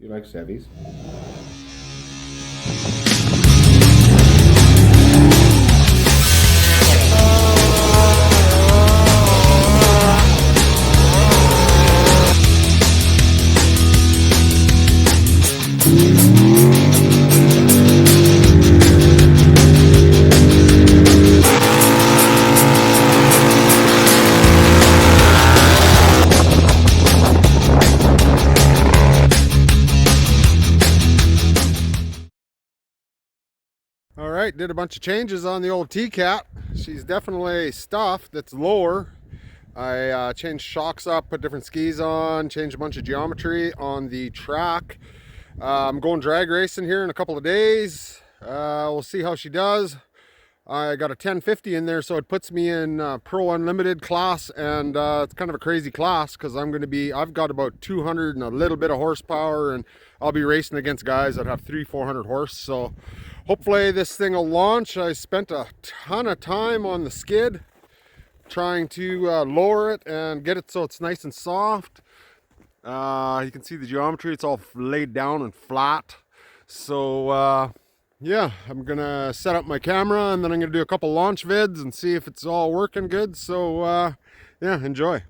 He likes heavies. All right, did a bunch of changes on the old T-Cat. She's definitely stuffed, that's lower. I changed shocks up, put different skis on, changed a bunch of geometry on the track. I'm going drag racing here in a couple of days. We'll see how she does. I got a 1050 in there, so it puts me in Pro Unlimited class, and it's kind of a crazy class because I've got about 200 and a little bit of horsepower, and I'll be racing against guys that have 300-400 horse. So hopefully this thing will launch. I spent a ton of time on the skid trying to lower it and get it so it's nice and soft. You can see the geometry, it's all laid down and flat. So yeah, I'm gonna set up my camera and then I'm gonna do a couple launch vids and see if it's all working good. So yeah, enjoy.